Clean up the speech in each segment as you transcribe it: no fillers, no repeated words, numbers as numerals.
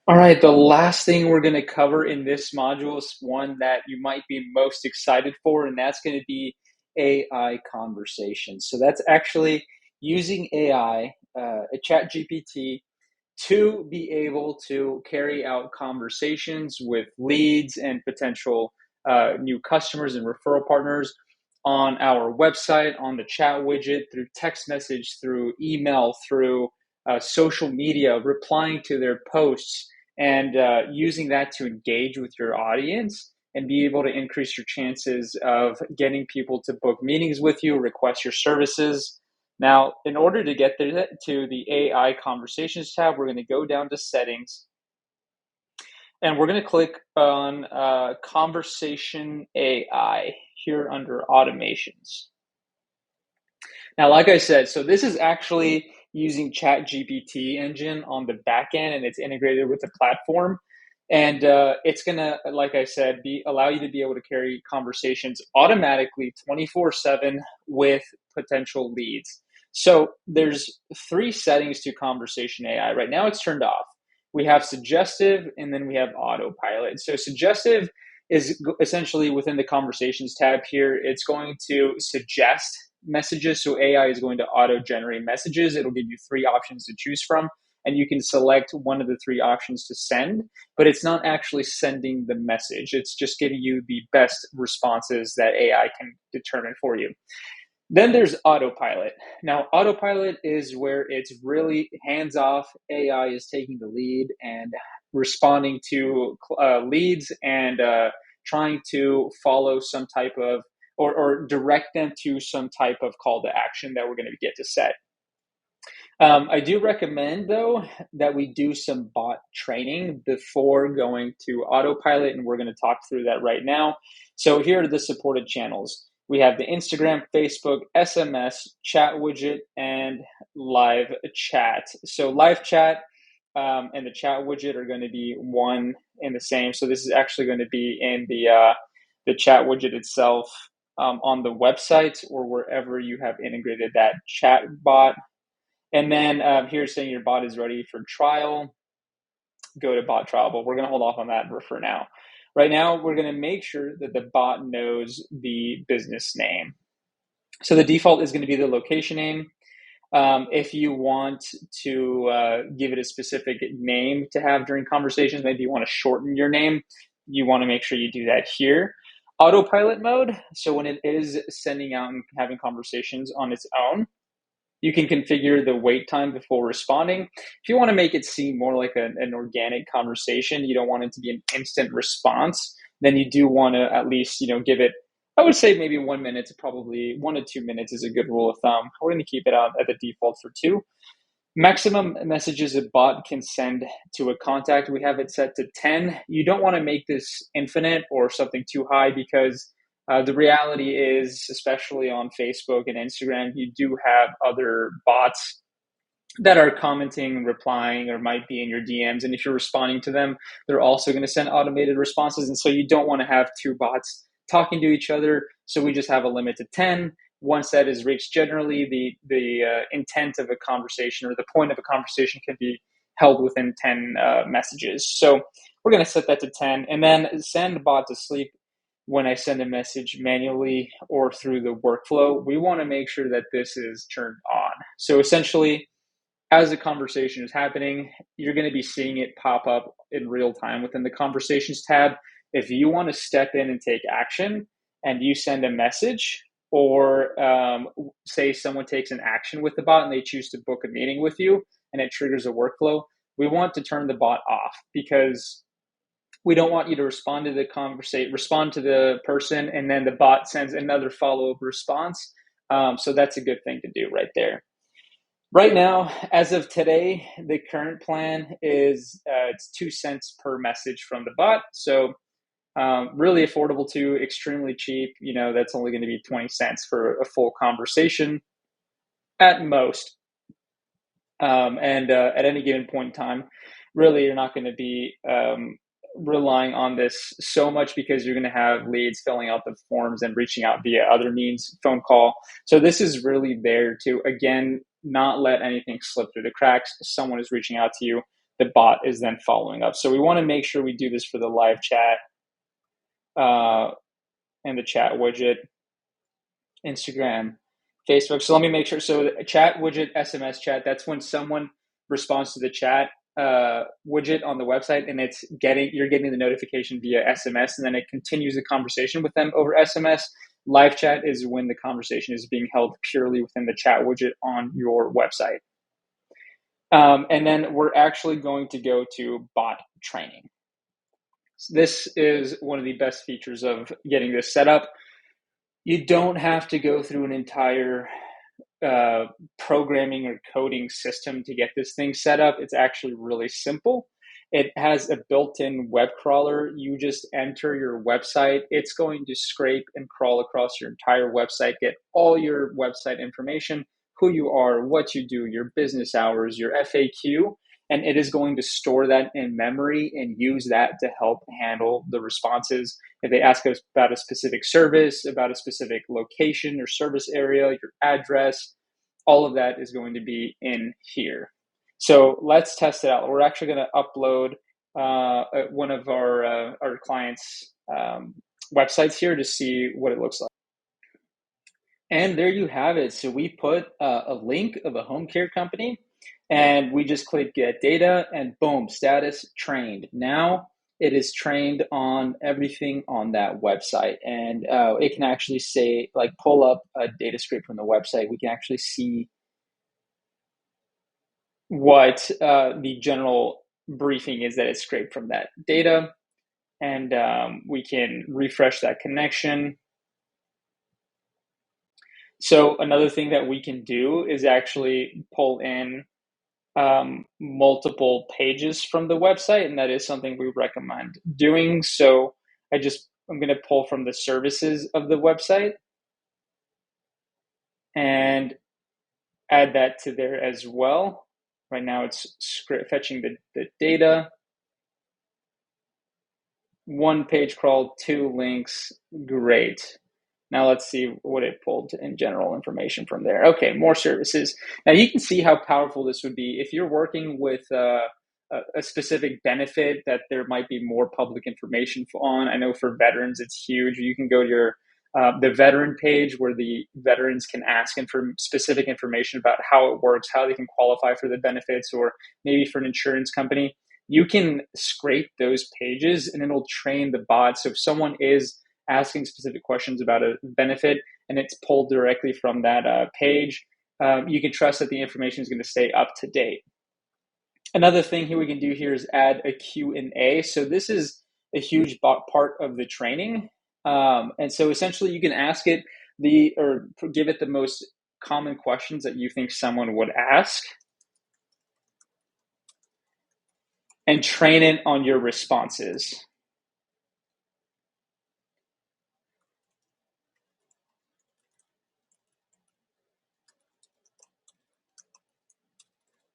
All right, the last thing we're going to cover in this module is one that you might be most excited for, and that's going to be AI conversations. So that's actually using AI, a chat GPT, to be able to carry out conversations with leads and potential new customers and referral partners on our website, on the chat widget, through text message, through email, through social media, replying to their posts, and using that to engage with your audience and be able to increase your chances of getting people to book meetings with you, request your services. Now, in order to get there to the AI conversations tab, we're going to go down to settings and we're going to click on conversation AI here under automations. Now, like I said, so this is actually using ChatGPT engine on the back end, and it's integrated with the platform. And it's gonna, like I said, allow you to be able to carry conversations automatically 24/7 with potential leads. So there's three settings to conversation AI. Right now it's turned off. We have suggestive, and then we have autopilot. So suggestive is essentially within the conversations tab here. It's going to suggest messages. So AI is going to auto generate messages. It'll give you three options to choose from, and you can select one of the three options to send, but it's not actually sending the message. It's just giving you the best responses that AI can determine for you. Then there's autopilot. Now, autopilot is where it's really hands off. AI is taking the lead and responding to leads and trying to follow some type of or direct them to some type of call to action that we're going to get to set. I do recommend, though, that we do some bot training before going to autopilot, and we're going to talk through that right now. So here are the supported channels. We have the Instagram, Facebook, SMS, chat widget, and live chat. So live chat and the chat widget are going to be one and the same. So this is actually going to be in the chat widget itself on the website or wherever you have integrated that chat bot. And then here's saying your bot is ready for trial. Go to bot trial, but we're going to hold off on that for now. Right now, we're going to make sure that the bot knows the business name. So the default is going to be the location name. If you want to give it a specific name to have during conversations, maybe you want to shorten your name, you want to make sure you do that here. Autopilot mode, so when it is sending out and having conversations on its own, you can configure the wait time before responding. If you want to make it seem more like an organic conversation, you don't want it to be an instant response, then you do want to at least, give it, I would say maybe 1 minute to probably 1 to 2 minutes is a good rule of thumb. We're going to keep it out at the default for 2. Maximum messages a bot can send to a contact, we have it set to 10. You don't want to make this infinite or something too high because the reality is, especially on Facebook and Instagram, you do have other bots that are commenting, replying, or might be in your DMs. And if you're responding to them, they're also going to send automated responses. And so you don't want to have two bots talking to each other. So we just have a limit to 10. Once that is reached, generally the intent of a conversation or the point of a conversation can be held within 10 messages. So we're going to set that to 10 and then send bot to sleep. When I send a message manually or through the workflow, we want to make sure that this is turned on. So essentially, as the conversation is happening, you're going to be seeing it pop up in real time within the conversations tab. If you want to step in and take action and you send a message or say someone takes an action with the bot and they choose to book a meeting with you and it triggers a workflow, we want to turn the bot off because we don't want you to respond to the person, and then the bot sends another follow-up response. So that's a good thing to do right there. Right now, as of today, the current plan is it's 2 cents per message from the bot. So really affordable to extremely cheap. That's only going to be 20 cents for a full conversation at most. And at any given point in time, really, you're not going to be relying on this so much because you're going to have leads filling out the forms and reaching out via other means, phone call. So this is really there to, again, not let anything slip through the cracks. If someone is reaching out to you, the bot is then following up. So we want to make sure we do this for the live chat and the chat widget, Instagram, Facebook. So let me make sure. So the chat widget, SMS chat, that's when someone responds to the chat widget on the website, and you're getting the notification via SMS, and then it continues the conversation with them over SMS. Live chat is when the conversation is being held purely within the chat widget on your website. And then we're actually going to go to bot training. So this is one of the best features of getting this set up. You don't have to go through an entire programming or coding system to get this thing set up. It's actually really simple. It has a built-in web crawler. You just enter your website. It's going to scrape and crawl across your entire website, get all your website information, who you are, what you do, your business hours, your FAQ, and it is going to store that in memory and use that to help handle the responses. If they ask us about a specific service, about a specific location or service area, your address, all of that is going to be in here. So let's test it out. We're actually going to upload one of our clients' websites here to see what it looks like. And there you have it. So we put a link of a home care company, and we just click get data, and boom, status trained. Now it is trained on everything on that website, and it can actually say, like, pull up a data scrape from the website. We can actually see what the general briefing is that it's scraped from that data, and we can refresh that connection. So another thing that we can do is actually pull in multiple pages from the website, and that is something we recommend doing. So I'm going to pull from the services of the website and add that to there as well. Right now it's fetching the data. 1 page crawl, 2 links, great. Now let's see what it pulled in general information from there. Okay, more services. Now you can see how powerful this would be if you're working with a specific benefit that there might be more public information on. I know for veterans it's huge. You can go to the veteran page where the veterans can ask for specific information about how it works, how they can qualify for the benefits, or maybe for an insurance company. You can scrape those pages and it'll train the bot. So if someone is asking specific questions about a benefit and it's pulled directly from that page, you can trust that the information is going to stay up to date. Another thing here we can do here is add a Q&A. So this is a huge part of the training. And so essentially you can ask it or give it the most common questions that you think someone would ask and train it on your responses.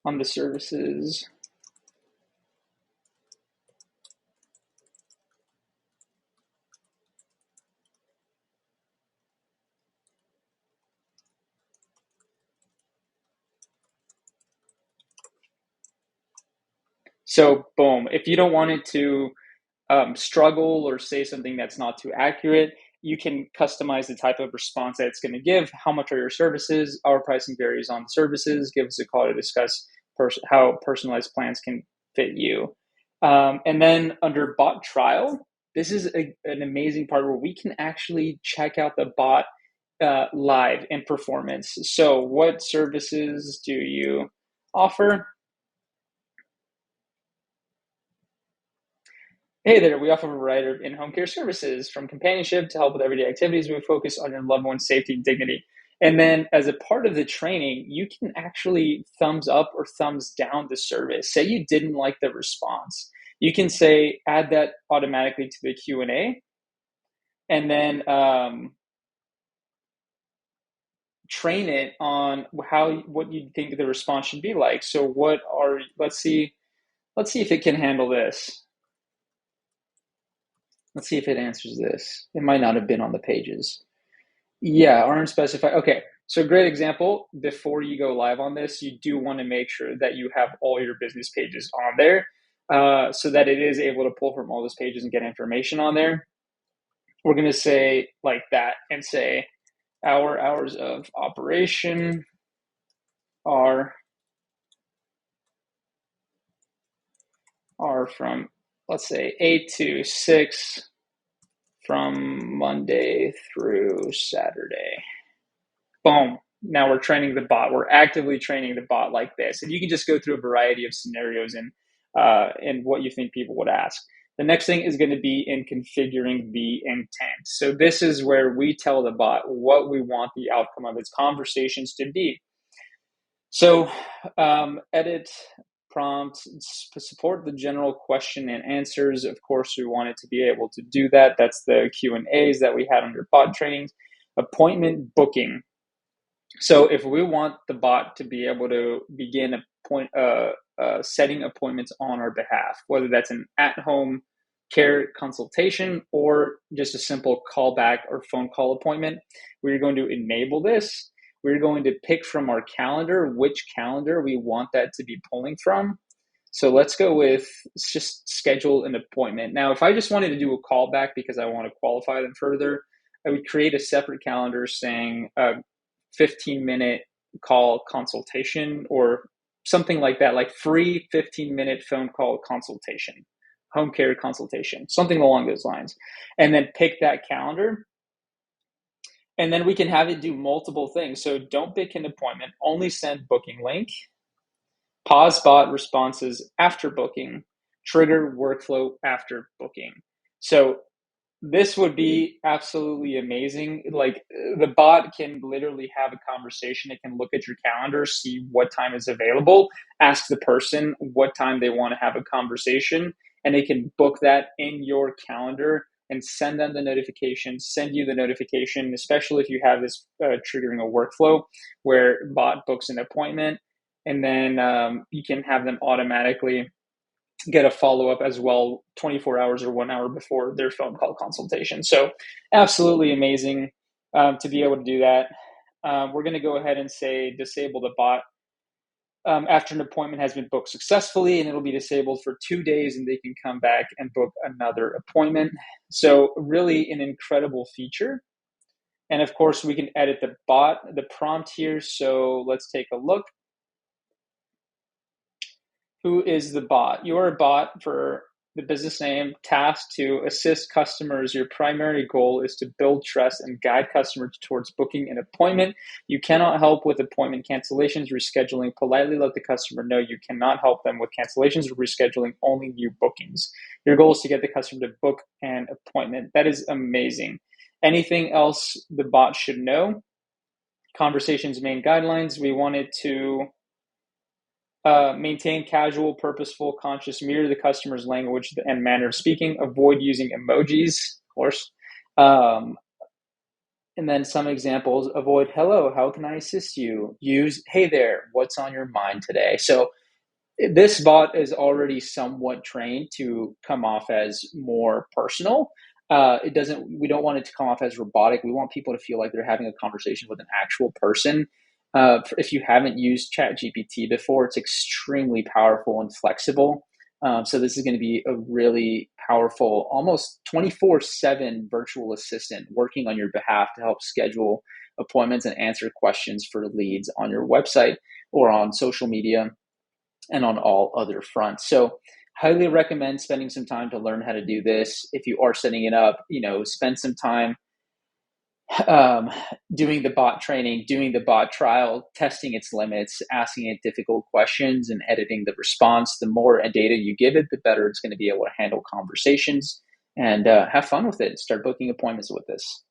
On the services. So boom, if you don't want it to struggle or say something that's not too accurate, you can customize the type of response that it's going to give. How much are your services? Our pricing varies on services. Give us a call to discuss how personalized plans can fit you. And then under bot trial, this is an amazing part where we can actually check out the bot live in performance. So what services do you offer? Hey there, we offer a variety of in-home care services, from companionship to help with everyday activities. We focus on your loved one's safety and dignity. And then as a part of the training, you can actually thumbs up or thumbs down the service. Say you didn't like the response. You can say, add that automatically to the Q&A, and then train it on what you think the response should be like. So let's see if it can handle this. Let's see if it answers this. It might not have been on the pages. Yeah, aren't specified. Okay, So great example, before you go live on this, you do want to make sure that you have all your business pages on there so that it is able to pull from all those pages and get information on there. We're going to say like that and say our hours of operation are from, let's say, 8 to 6 from Monday through Saturday. Boom. Now we're training the bot. We're actively training the bot like this. And you can just go through a variety of scenarios and what you think people would ask. The next thing is going to be in configuring the intent. So this is where we tell the bot what we want the outcome of its conversations to be. So edit prompt, support the general question and answers. Of course, we want it to be able to do that. That's the Q&As that we had under bot trainings. Appointment booking. So if we want the bot to be able to begin setting appointments on our behalf, whether that's an at-home care consultation or just a simple callback or phone call appointment, we're going to enable this. We're going to pick from our calendar which calendar we want that to be pulling from. So let's go with just schedule an appointment. Now, if I just wanted to do a callback because I want to qualify them further, I would create a separate calendar saying 15-minute call consultation or something like that, like free 15-minute phone call consultation, home care consultation, something along those lines. And then pick that calendar. And then we can have it do multiple things. So don't pick an appointment, only send booking link, pause bot responses after booking, trigger workflow after booking. So this would be absolutely amazing. Like the bot can literally have a conversation. It can look at your calendar, see what time is available, ask the person what time they want to have a conversation, and it can book that in your calendar and send them the notification, send you the notification, especially if you have this triggering a workflow where bot books an appointment, and then you can have them automatically get a follow-up as well 24 hours or 1 hour before their phone call consultation. So absolutely amazing to be able to do that. We're going to go ahead and say disable the bot after an appointment has been booked successfully, and it'll be disabled for 2 days and they can come back and book another appointment. So really an incredible feature. And of course, we can edit the prompt here. So let's take a look. Who is the bot? You're a bot for the business name, tasked to assist customers. Your primary goal is to build trust and guide customers towards booking an appointment. You cannot help with appointment cancellations, rescheduling. Politely let the customer know you cannot help them with cancellations or rescheduling, only new bookings. Your goal is to get the customer to book an appointment. That is amazing. Anything else the bot should know? Conversations main guidelines. We wanted to maintain casual, purposeful, conscious, mirror the customer's language and manner of speaking. Avoid using emojis, of course. And then some examples: avoid hello, how can I assist you? Use hey there, what's on your mind today? So this bot is already somewhat trained to come off as more personal. We don't want it to come off as robotic. We want people to feel like they're having a conversation with an actual person. If you haven't used ChatGPT before, it's extremely powerful and flexible. So this is going to be a really powerful, almost 24/7 virtual assistant working on your behalf to help schedule appointments and answer questions for leads on your website or on social media and on all other fronts. So highly recommend spending some time to learn how to do this. If you are setting it up, spend some time doing the bot training, doing the bot trial, testing its limits, asking it difficult questions, and editing the response. The more data you give it, the better it's going to be able to handle conversations, and have fun with it. Start booking appointments with this.